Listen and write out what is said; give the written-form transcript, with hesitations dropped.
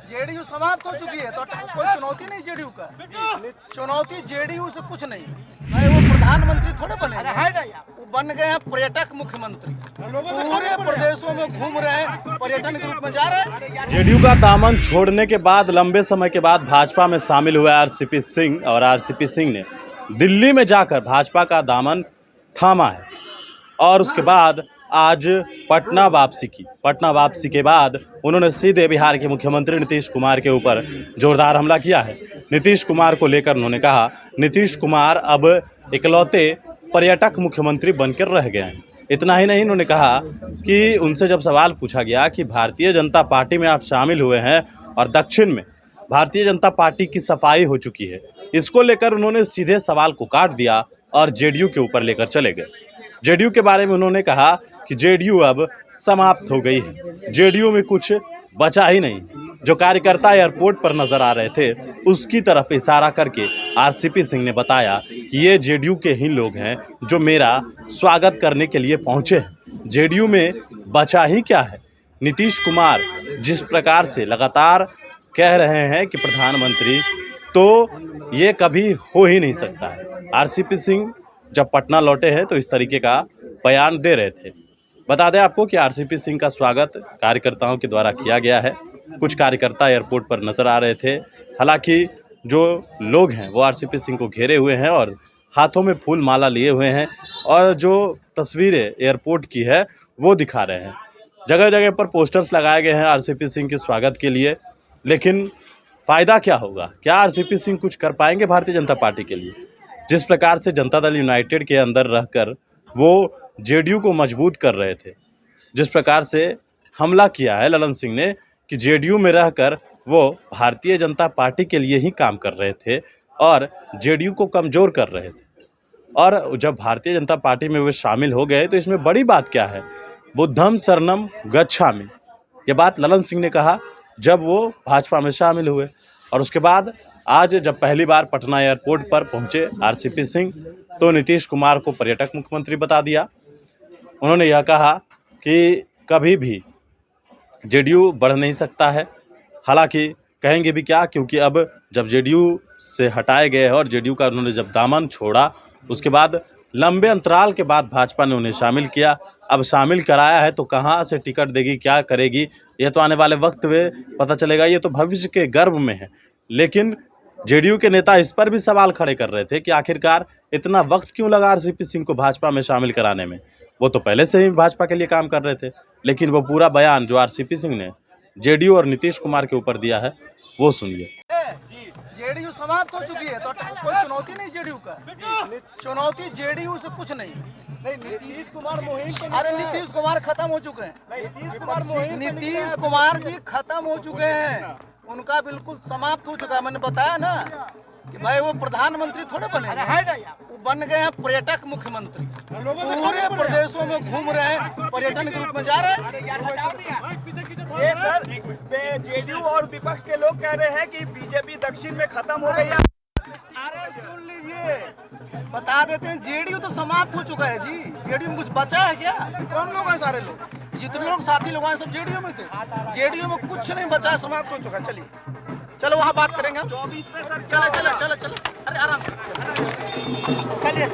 JDU समाप्त हो चुकी है, तो कोई चुनौती नहीं जेडीयू का। चुनौती जेडीयू से कुछ नहीं है। वो प्रधानमंत्री थोड़े बने, वो बन गए हैं पर्यटक मुख्यमंत्री। पूरे प्रदेशों में घूम रहे हैं, पर्यटन के रूप में जा रहे हैं। जेडीयू का दामन छोड़ने के बाद लंबे समय के बाद भाजपा में शामिल हुए आरसीपी सिंह, और आरसीपी सिंह ने दिल्ली में जाकर भाजपा का दामन थामा है और उसके बाद आज पटना वापसी के बाद उन्होंने सीधे बिहार के मुख्यमंत्री नीतीश कुमार के ऊपर जोरदार हमला किया है। नीतीश कुमार को लेकर उन्होंने कहा, नीतीश कुमार अब इकलौते पर्यटक मुख्यमंत्री बनकर रह गए हैं। इतना ही नहीं, उन्होंने कहा कि उनसे जब सवाल पूछा गया कि भारतीय जनता पार्टी में आप शामिल हुए हैं और दक्षिण में भारतीय जनता पार्टी की सफाई हो चुकी है, इसको लेकर उन्होंने सीधे सवाल को काट दिया और जेडीयू के ऊपर लेकर चले गए। जेडीयू के बारे में उन्होंने कहा कि जेडीयू अब समाप्त हो गई है, जेडीयू में कुछ बचा ही नहीं। जो कार्यकर्ता एयरपोर्ट पर नजर आ रहे थे उसकी तरफ इशारा करके आरसीपी सिंह ने बताया कि ये जेडीयू के ही लोग हैं जो मेरा स्वागत करने के लिए पहुंचे हैं। जेडीयू में बचा ही क्या है। नीतीश कुमार जिस प्रकार से लगातार कह रहे हैं कि प्रधानमंत्री, तो ये कभी हो ही नहीं सकता है। आरसीपी सिंह जब पटना लौटे हैं तो इस तरीके का बयान दे रहे थे। बता दें आपको कि आरसीपी सिंह का स्वागत कार्यकर्ताओं के द्वारा किया गया है। कुछ कार्यकर्ता एयरपोर्ट पर नजर आ रहे थे, हालांकि जो लोग हैं वो आरसीपी सिंह को घेरे हुए हैं और हाथों में फूल माला लिए हुए हैं और जो तस्वीरें एयरपोर्ट की है वो दिखा रहे हैं। जगह जगह पर पोस्टर्स लगाए गए हैं आरसीपी सिंह के स्वागत के लिए, लेकिन फ़ायदा क्या होगा? क्या आरसीपी सिंह कुछ कर पाएंगे भारतीय जनता पार्टी के लिए? जिस प्रकार से जनता दल यूनाइटेड के अंदर रहकर वो जेडीयू को मजबूत कर रहे थे, जिस प्रकार से हमला किया है ललन सिंह ने कि जेडीयू में रहकर वो भारतीय जनता पार्टी के लिए ही काम कर रहे थे और जेडीयू को कमज़ोर कर रहे थे, और जब भारतीय जनता पार्टी में वे शामिल हो गए तो इसमें बड़ी बात क्या है? बुद्धम शरणम गच्छामि, ये बात ललन सिंह ने कहा जब वो भाजपा में शामिल हुए। और उसके बाद आज जब पहली बार पटना एयरपोर्ट पर पहुंचे आरसीपी सिंह तो नीतीश कुमार को पर्यटक मुख्यमंत्री बता दिया। उन्होंने यह कहा कि कभी भी जेडीयू बढ़ नहीं सकता है। हालांकि कहेंगे भी क्या, क्योंकि अब जब जेडीयू से हटाए गए हैं और जेडीयू का उन्होंने जब दामन छोड़ा उसके बाद लंबे अंतराल के बाद भाजपा ने उन्हें शामिल किया। अब शामिल कराया है तो कहाँ से टिकट देगी, क्या करेगी, यह तो आने वाले वक्त में पता चलेगा, ये तो भविष्य के गर्भ में है। लेकिन जेडीयू के नेता इस पर भी सवाल खड़े कर रहे थे कि आखिरकार इतना वक्त क्यों लगा आरसीपी सिंह को भाजपा में शामिल कराने में। वो तो पहले से ही भाजपा के लिए काम कर रहे थे, लेकिन वो पूरा बयान जो आरसीपी सिंह ने जेडीयू और नीतीश कुमार के ऊपर दिया है वो सुनिए। जेडीयू समाप्त हो चुकी है, तो कोई चुनौती नहीं जेडीयू का। चुनौती जेडीयू से कुछ नहीं। नीतीश कुमार मुहिम, अरे नीतीश कुमार खत्म हो चुके हैं। नीतीश कुमार जी खत्म हो चुके हैं, उनका बिल्कुल समाप्त हो चुका है। मैंने बताया ना कि भाई वो प्रधानमंत्री थोड़े बने, वो बन गए हैं पर्यटक मुख्यमंत्री। पूरे प्रदेशों में घूम रहे हैं, पर्यटन के रूप में जा रहे हैं। जेडीयू और विपक्ष के लोग कह रहे हैं कि बीजेपी दक्षिण में खत्म हो गई है। अरे सुन लीजिए, बता देते हैं जेडीयू तो समाप्त हो चुका है जी। जेडीयू में कुछ बचा है क्या? कौन लोग हैं? सारे लोग, जितने लोग साथी लोग हैं सब जेडीयू में थे। जेडीयू में कुछ नहीं बचा है, समाप्त हो चुका है। चलिए चलो वहाँ बात करेंगे हम। 24 में सर, चलो चलो चलो चलो, अरे आराम से चलिए।